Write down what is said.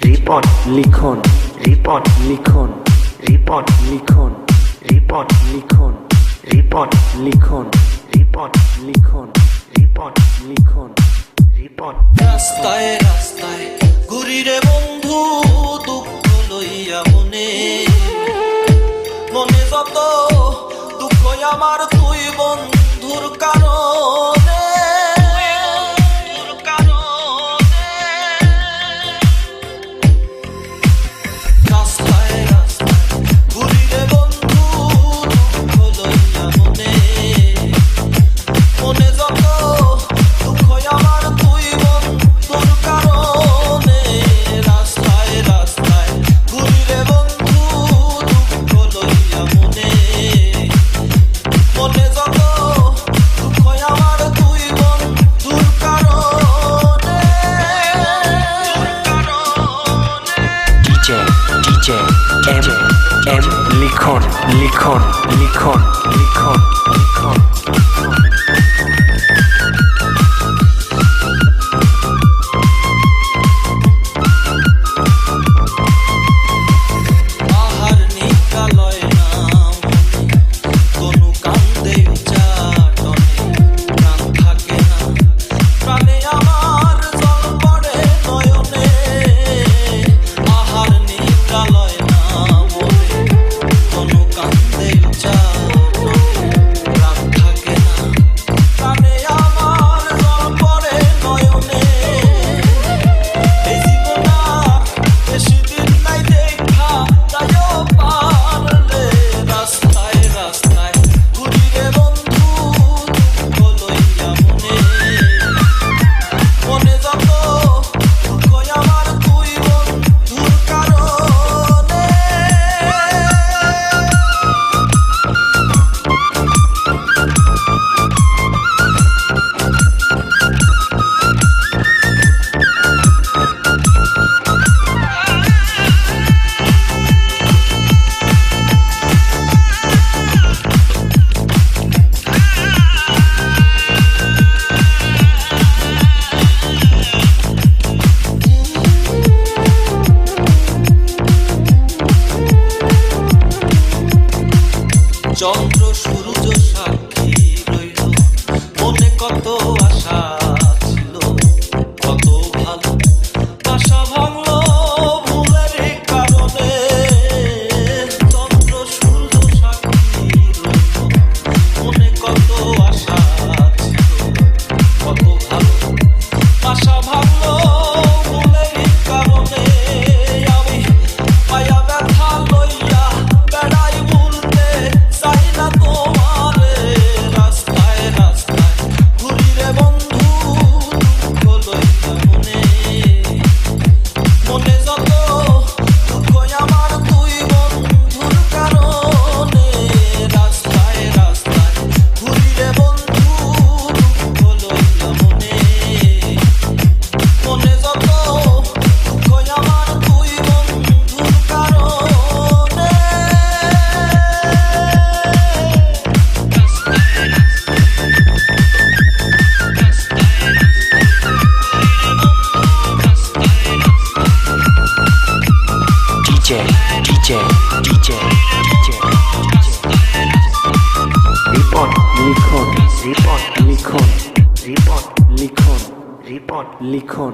রিপন লিখন রিপন লিখন রিপন লিখন রিপন লিখন রিপন লিখন রিপন লিখন রিপন লিখন রিপন রাস্তায় রাস্তায় ঘুরি রে বন্ধু দুঃখ লইয়া মনে মনে যত দুঃখ আমার তুই বন্ধুর কারণে রাস্তায় রাস্তায় ঘুরি রে বন্ধু দুঃখ লইয়া মনে মনে যত দুঃখ আমার তুই বন্ধুর কারণে রাস্তায় রাস্তায় ঘুরি রে বন্ধু দুঃখ লইয়া মনে মনে যত দুঃখ আমার তুই বন্ধুর কারণে এম লিখন লিখন লিখন লিখন লিখন আহার নিকালয় না মনে কোনো কান্দে চাটনে প্রাণ থাকে না প্রাণে আমার জল পড়ে নয়নে আহার নিকালয় না মনে কোনো কান্দে চাটনে প্রাণ থাকে না প্রাণে আমার জল পড়ে নয়নে এই জীবন আর বেশি দিন নাই দেখা তাইও পারলে রাস্তায় রাস্তায় ঘুরি রে বন্ধু দুঃখ লইয়া মনে মনে যত দুঃখ আমার তুই বন্ধুর কারণে চন্দ্র সূর্য সাক্ষী রইল মনে কত আশা ছিল কত ভালো আশা ভাঙলো ভুলের কারণে চন্দ্র সূর্য সাক্ষী রইল মনে কত আশা ছিল কত ভালো আশা ভাঙলো ভুলের কারণে আমি পায়া ব্যথা লইয়া বেড়াই ভুলতে চাই না তোমারে রাস্তায় রাস্তায় ঘুরি রে বন্ধু দুঃখ লইয়া মনে মনে যত দুঃখ আমার তুই বন্ধুর কারণে রাস্তায় রাস্তায় ঘুরি রে বন্ধু দুঃখ লইয়া মনে মনে যত দুঃখ আমার তুই বন্ধুর কারণে রিপন লিখন রিপন লিখন রিপন লিখন রিপন লিখন